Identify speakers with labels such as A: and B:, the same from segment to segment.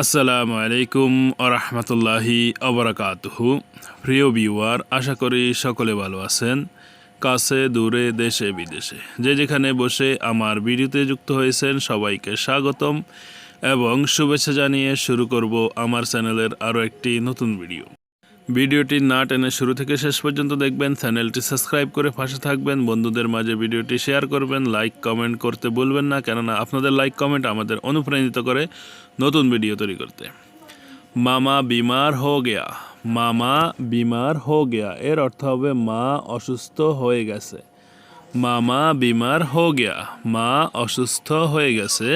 A: আসসালামু আলাইকুম আরহামতুল্লাহি আবরাকাতুহু। প্রিয় ভিউয়ার, আশা করি সকলে ভালো আছেন। কাছে দূরে দেশে বিদেশে যে যেখানে বসে আমার ভিডিওতে যুক্ত হয়েছেন সবাইকে স্বাগতম এবং শুভেচ্ছা জানিয়ে শুরু করব আমার চ্যানেলের আরও একটি নতুন ভিডিওটি না টেনে শুরু থেকে শেষ পর্যন্ত দেখবেন। চ্যানেলটি সাবস্ক্রাইব করে পাশে থাকবেন, বন্ধুদের মাঝে ভিডিওটি শেয়ার করবেন, লাইক কমেন্ট করতে ভুলবেন না, কেননা আপনাদের লাইক কমেন্ট আমাদের অনুপ্রাণিত করে নতুন ভিডিও তৈরি করতে। মামা বিমার হো গেয়া, মামা বিমার হো গেয়া এর অর্থ হবে মা অসুস্থ হয়ে গেছে। মামা বিমার হো গেয়া, মা অসুস্থ হয়ে গেছে।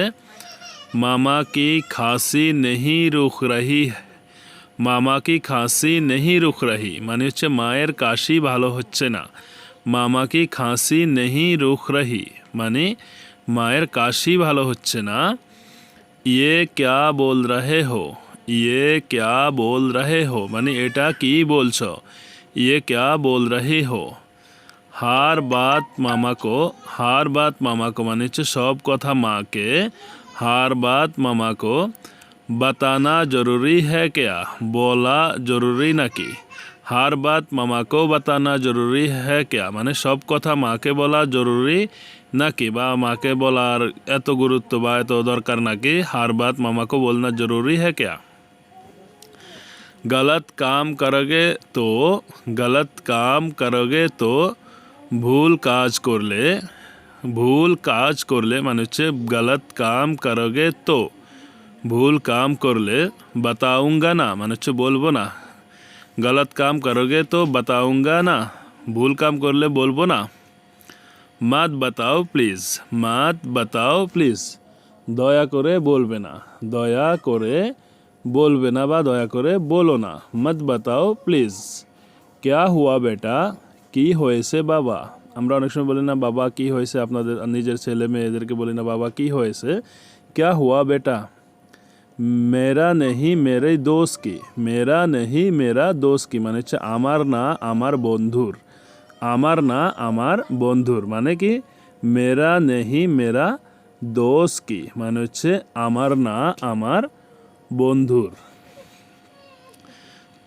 A: মামা কি খাসি নেহি রুখ রহি, মামা কি খাসি নেহি রুখ রহি মানে হচ্ছে মায়ের কাশি ভালো হচ্ছে না। মামা কি খাসি নেহি রুখ রহি মানে মায়ের কাশি ভালো হচ্ছে না। ইয়ে ক্যা বল রহে হো, ইয়ে ক্যা বল রহে হো মানে এটা কি বলছো। ইয়ে ক্যা বল রহে হো। হার বাত মামাকো, হার বাত মামাকো মানে হচ্ছে সব কথা মাকে। হার বাত মামাকো बताना ज़रूरी है क्या, बोला ज़रूरी নাকি। হার বাত মামাকেও বাতানা জরুরি হ্যাঁ क्या মানে সব কথা মাকে বলা জরুরি নাকি বা মাকে বলার এত গুরুত্ব বা এত দরকার নাকি। হার বাত মামাকে বলনা জরুরি है क्या। गलत काम करोगे तो, गलत काम करोगे तो ভুল কাজ করলে, ভুল কাজ করলে মানে হচ্ছে गलत काम करोगे तो ভুল কাম করলে। বাতাউঙ্গা না মানে হচ্ছে বলবো না। গলত কাম করোগে তো বাতাউঙ্গা না, ভুল কাম করলে বলবো না। মাত বাতাও প্লিজ, মাত বাতাও প্লিজ দয়া করে বলবে না, দয়া করে বলবে না বা দয়া করে বলো না। মত বাতাও প্লিজ। ক্যা হুয়া বেটা, কি হয়েছে বাবা। আমরা অনেক সময় বলি না বাবা কি হয়েছে, আপনাদের নিজের ছেলে মেয়েদেরকে বলি না বাবা কি হয়েছে। ক্যা হুয়া বেটা। মেরা নেহি মেরে দোস্ত কি, মেরা নেহি মেরা দোস্ত কি মানে হচ্ছে আমার না আমার বন্ধুর। আমার না আমার বন্ধুর মানে কি মেরা নেহি মেরা দোস্ত কি মানে হচ্ছে আমার না আমার বন্ধুর।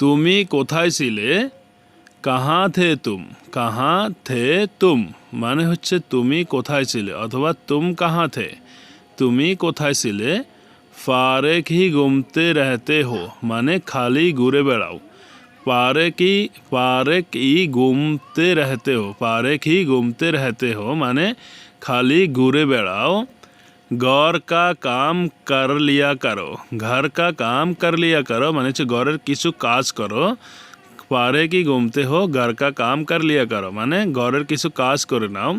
A: তুমি কোথায় ছিলে, কাহা থে তুম, কাহা থে তুম মানে হচ্ছে তুমি কোথায় ছিলে অথবা তুম কাহা থে, তুমি কোথায় ছিলে। ফারেক হি ঘুমতে রহতে হো মানে খালি ঘুরে বেড়াও। পারেক ই ঘুমতে রহতে হো, পারেক হি ঘুমতে রহতে হো মানে খালি ঘুরে বেড়াও। ঘর কা কাম কর লিয়া করো, ঘর কা কাম কর লিয়া করো মানে হচ্ছে ঘরের কিছু কাজ করো। পারে কি ঘুমতে হো ঘর কা কাম কর লিয়া করো মানে ঘরের কিছু কাজ করে নাও।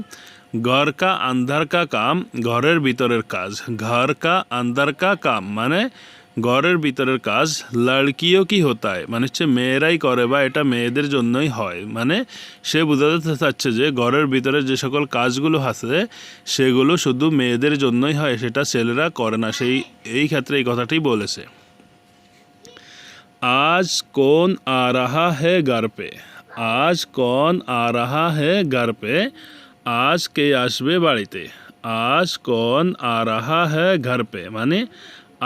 A: ঘর কা আন্দার কা কাম ঘরের ভিতরের কাজ, ঘর কা আন্দার কা কাম মানে ঘরের ভিতরের কাজ। লড়কিও কি হতা হয় মানে হচ্ছে মেয়েরাই করে বা এটা মেয়েদের জন্যই হয় মানে সে বোঝাতে চাচ্ছে যে ঘরের ভিতরে যে সকল কাজগুলো আছে সেগুলো শুধু মেয়েদের জন্যই হয়, সেটা ছেলেরা করে না। এই ক্ষেত্রে এই কথাটি বলেছে। आज कौन आ रहा है घर पे, आज कौन आ रहा है घर पे আজ কে আসবে বাড়িতে। আজ কন আ রাহা হ্যাঁ ঘর পে মানে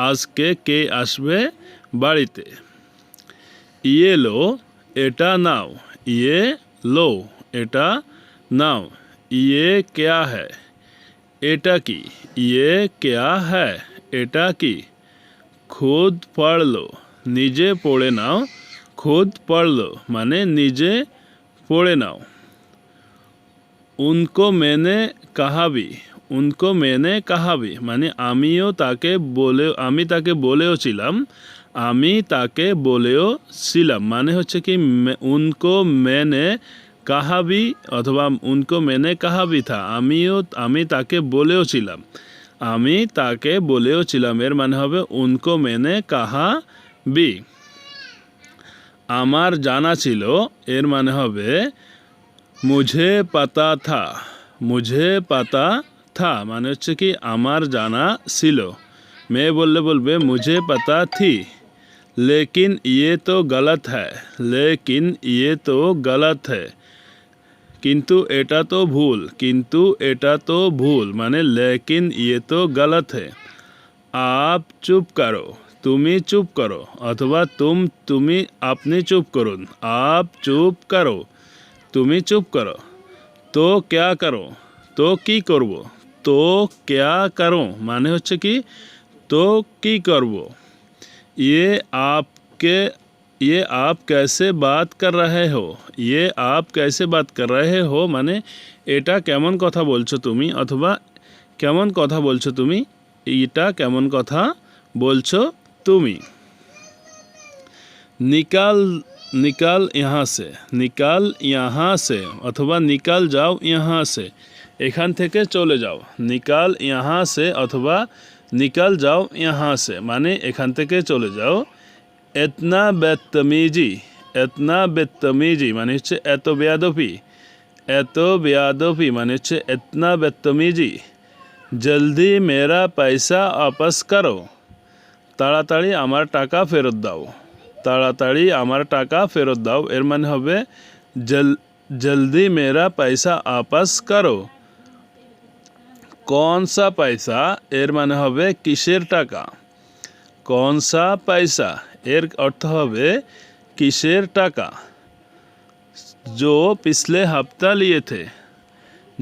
A: আজকে কে আসবে বাড়িতে। ইয়ে লো এটা নাও, ইয়ে লো এটা নাও। ইয়ে ক্যা হ্যায় এটা কি, ইয়ে ক্যা হ্যায় এটা কি। খুদ পড় লো নিজে পড়ে নাও, খুদ পড় লো মানে নিজে পড়ে নাও। উনকো মেনে কাহা ভি, উনকো মেনে কাহা ভি মানে আমিও তাকে বলে, আমি তাকে বলেও ছিলাম, আমি তাকে বলেও ছিলাম মানে হচ্ছে কি উনকো মেনে কাহা ভি অথবা উনকো মেনে কাহা ভি থা আমি তাকে বলেও ছিলাম, আমি তাকে বলেও ছিলাম এর মানে হবে উনকো মেনে কাহা ভি। আমার জানা ছিল এর মানে হবে মুঝে পাতা থা, মুঝে পাতা থা মানে হচ্ছে কি আমার জানা ছিল। মেয়ে বললে বলবে মুঝে পাতা থি। লেকিন ইয়ে তো গলত হ্যায়, লেকিন ইয়ে তো গলত হ্যায় কিন্তু এটা তো ভুল, কিন্তু এটা তো ভুল মানে লেকিন ইয়ে তো গলত হ্যায়। আপ চুপ করো, তুমি চুপ করো অথবা তুমি আপনি চুপ করুন। আপ চুপ করো, তুমি চুপ করো। তো ক্যা করো, তো কি করব। তো ক্যা করো মানে হচ্ছে কি তো কি করব। ये आपके ये आप कैसे बात कर रहे हो, ये आप कैसे बात कर रहे हो মানে এটা কেমন কথা বলছো তুমি অথবা কেমন কথা বলছো তুমি, এটা কেমন কথা বলছো তুমি। निकाल निकाल यहाँ से, निकाल यहाँ से অথবা निकाल जाओ यहाँ से এখান থেকে চলে যাও। निकाल यहाँ से অথবা निकाल जाओ यहाँ से মানে এখান থেকে চলে যাও। इतना बदतमीजी, इतना बदतमीजी মানে হচ্ছে এত বেয়াদবি, এত বেয়াদবি মানে হচ্ছে इतना बदतमीजी। जल्दी मेरा पैसा वापस करो, তাড়াতাড়ি আমার টাকা ফেরত দাও, তাড়াতাড়ি আমার টাকা ফেরত দাও এর মানে হবে जल्दी मेरा पैसा वापस करो। कौन सा पैसा এর মানে হবে কিসের টাকা। कौन सा पैसा এর অর্থ হবে কিসের টাকা। जो पिछले हफ्ता लिए थे,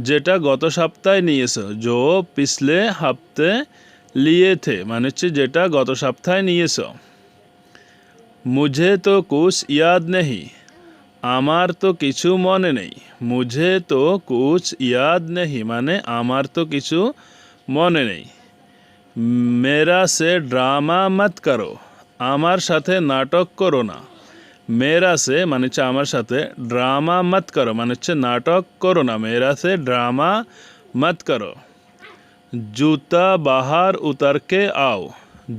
A: যেটা গত সপ্তাহে নিয়েছো। जो पिछले हफ्ते लिए थे মানে হচ্ছে যেটা গত সপ্তাহে নিয়েছো। मुझे तो कुछ याद नहीं, আমার তো কিছু মনে নেই। मुझे तो कुछ याद नहीं মানে আমার তো কিছু মনে নেই। मेरा से ड्रामा मत करो, আমার সাথে নাটক করো না। मेरा से মানে হচ্ছে আমার সাথে, ड्रामा मत करो মানে হচ্ছে নাটক করো না। मेरा से ड्रामा मत करो। जूता बाहर उतर के आओ,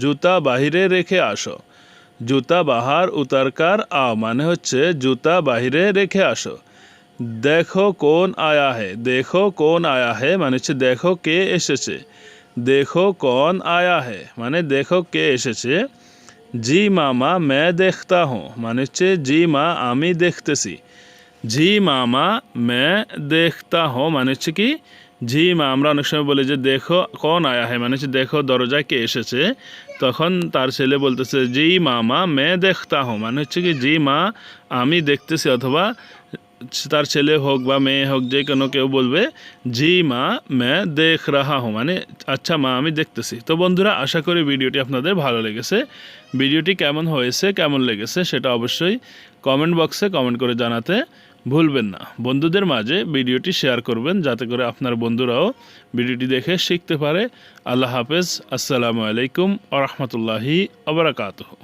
A: জুতা বাহিরে রেখে আসো। জুতা বাহার উতারকার আও মানে হচ্ছে জুতা বাহিরে রেখে আসো। দেখো কোন আয়া হে, দেখো কোন আয়া হে মানে হচ্ছে দেখো কে এসেছে। দেখো কোন আয়া হে মানে দেখো কে এসেছে। জি মামা मैं देखता हूँ মানে হচ্ছে জি মা আমি দেখতেছি। জি মামা मैं देखता हूँ মানে হচ্ছে কি জি মা। আমরা অনেক সময় বলি যে দেখো কোন আয়া হে মানে হচ্ছে দেখো দরজায় কে এসেছে, তখন তার ছেলে বলতেছে জি মামা मैं देखता हूँ মানে হচ্ছে কি জি মা আমি দেখতেছি, অথবা তার ছেলে হোক বা মেয়ে হোক যে কোনো কেউ বলবে জি মা मैं देख रहा हूँ মানে আচ্ছা মা আমি দেখতেছি। তো বন্ধুরা, আশা করি ভিডিওটি আপনাদের ভালো লেগেছে। ভিডিওটি কেমন হয়েছে, কেমন লেগেছে সেটা অবশ্যই কমেন্ট বক্সে কমেন্ট করে জানাতে ভুলবেন না। বন্ধুদের মাঝে ভিডিওটি শেয়ার করবেন যাতে করে আপনার বন্ধুরাও ভিডিওটি দেখে শিখতে পারে। আল্লাহ হাফেজ, আসসালামু আলাইকুম ওয়া রাহমাতুল্লাহি ওয়া বারাকাতুহু।